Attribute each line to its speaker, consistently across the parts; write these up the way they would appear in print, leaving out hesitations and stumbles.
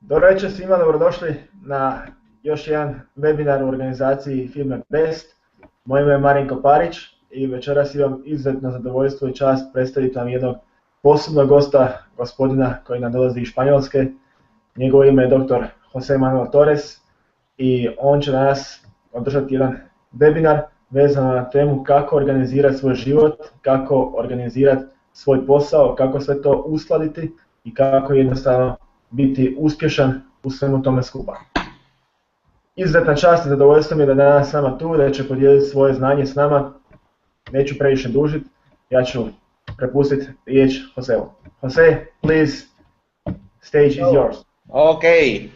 Speaker 1: Dobro večer svima, dobrodošli na još jedan webinar u organizaciji firme Best. Moje ime je Marinko Parić i večeras imam izuzetno zadovoljstvo i čast predstaviti vam jednog posebnog gosta, gospodina koji nam dolazi iz Španjolske. Njegovo ime je dr. Jose Manuel Torres i on će danas održati jedan webinar vezan na temu kako organizirati svoj život, kako organizirati svoj posao, kako sve to uskladiti i kako jednostavno biti uspješan u svemu tome skupa. Izuzetna čast i zadovoljstvo mi je da danas s nama tu, da će podijeliti svoje znanje s nama. Neću previše dužiti, ja ću prepustiti riječ Joseu. Jose, please, stage is yours.
Speaker 2: Okay,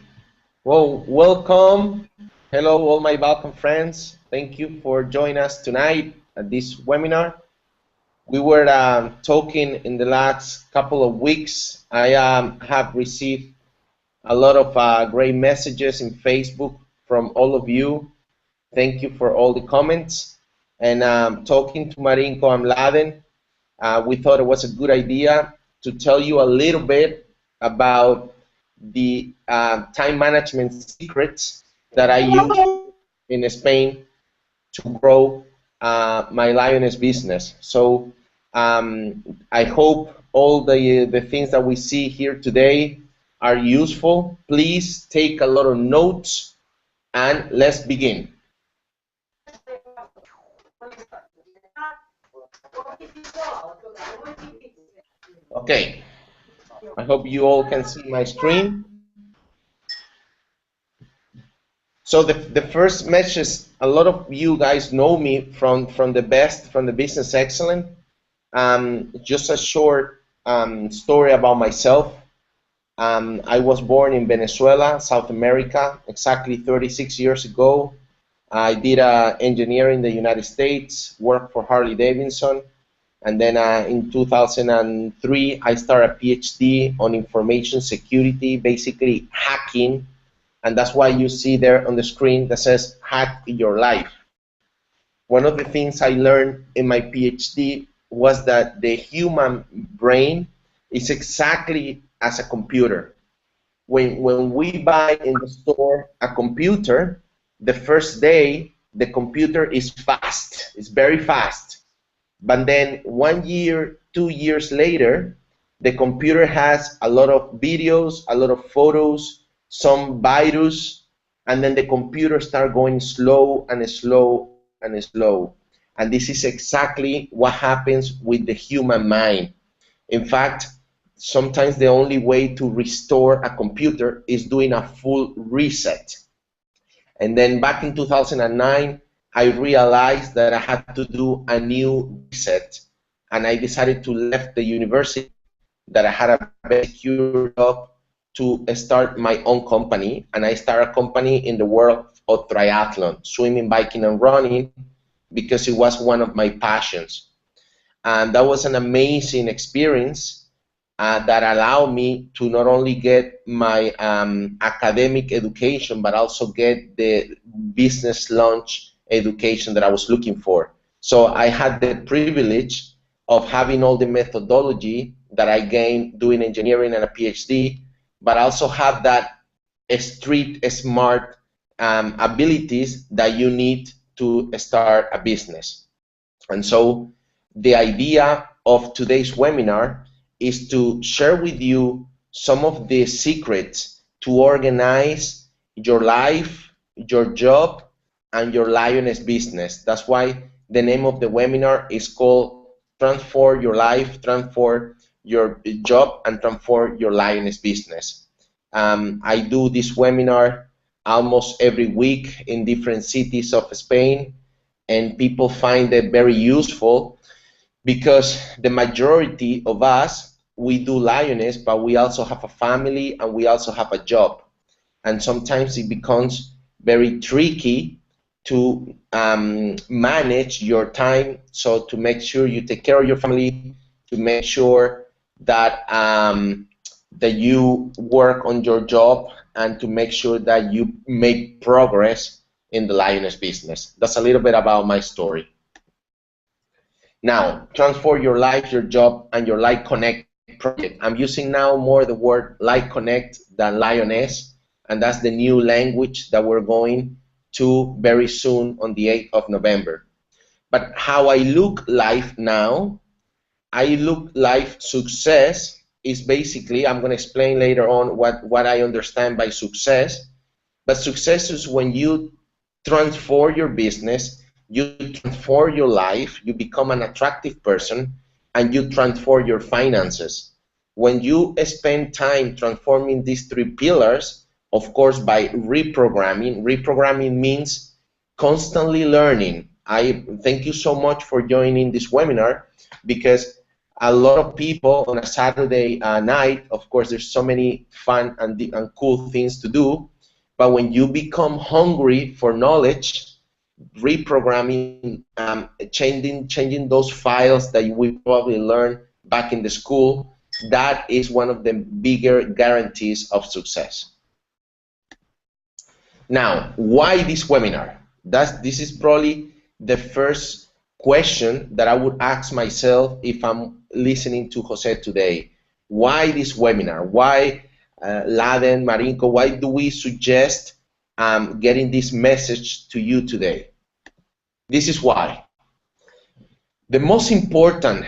Speaker 2: well, welcome. Hello, all my Balkan friends. Thank you for joining us tonight at this webinar. We were talking in the last couple of weeks. I have received a lot of great messages in Facebook from all of you. Thank you for all the comments. And talking to Marinko and Mladen, we thought it was a good idea to tell you a little bit about the time management secrets that I use in Spain to grow my lioness business. So I hope all the things that we see here today are useful. Please take a lot of notes and let's begin. Okay, I hope you all can see my screen. So the first message, a lot of you guys know me from the Best, from the Business Excellence. Just a short story about myself. I was born in Venezuela, South America, exactly 36 years ago. I did engineering in the United States, worked for Harley Davidson, and then in 2003 I started a PhD on information security, basically hacking, and that's why you see there on the screen that says Hack Your Life. One of the things I learned in my PhD was that the human brain is exactly as a computer. When we buy in the store a computer, the first day the computer is fast, it's very fast. But then 1 year, 2 years later, the computer has a lot of videos, a lot of photos, some virus, and then the computer starts going slow and slow and slow. And this is exactly what happens with the human mind. In fact, sometimes the only way to restore a computer is doing a full reset. And then back in 2009, I realized that I had to do a new reset. And I decided to leave the university, that I had a very secure job, to start my own company. And I started a company in the world of triathlon, swimming, biking, and running, because it was one of my passions. And that was an amazing experience that allowed me to not only get my academic education, but also get the business launch education that I was looking for. So I had the privilege of having all the methodology that I gained doing engineering and a PhD, but also have that street smart abilities that you need to start a business. And so the idea of today's webinar is to share with you some of the secrets to organize your life, your job, and your lioness business. That's why the name of the webinar is called Transform Your Life, Transform Your Job, and Transform Your Lioness Business. I do this webinar almost every week in different cities of Spain, and people find it very useful because the majority of us, we do lioness, but we also have a family and we also have a job. And sometimes it becomes very tricky to manage your time, so to make sure you take care of your family, to make sure that that you work on your job, and to make sure that you make progress in the lioness business. That's a little bit about my story. Now, transform your life, your job, and your life connected project. I'm using now more the word like connect than lioness, and that's the new language that we're going to very soon on the 8th of November. But how I look life now, I look life success is basically, I'm going to explain later on what I understand by success, but success is when you transform your business, you transform your life, you become an attractive person, and you transform your finances. When you spend time transforming these three pillars, of course, by reprogramming means constantly learning. I thank you so much for joining this webinar, because a lot of people on a Saturday night, of course, there's so many fun and cool things to do, but when you become hungry for knowledge, reprogramming, changing those files that we probably learned back in the school, that is one of the bigger guarantees of success. Now, why this webinar? This is probably the first question that I would ask myself if I'm listening to Jose today. Why this webinar? Why Laden, Marinko, why do we suggest getting this message to you today? This is why. The most important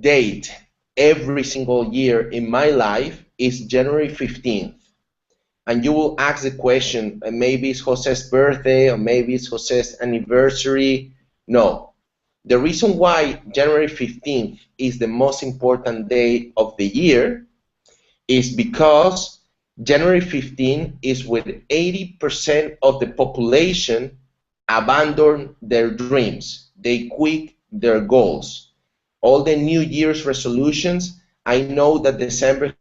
Speaker 2: date every single year in my life is January 15th. And you will ask the question, maybe it's Jose's birthday, or maybe it's Jose's anniversary. No. The reason why January 15th is the most important day of the year is because January 15th is when 80% of the population abandon their dreams. They quit their goals. All the New Year's resolutions, I know that December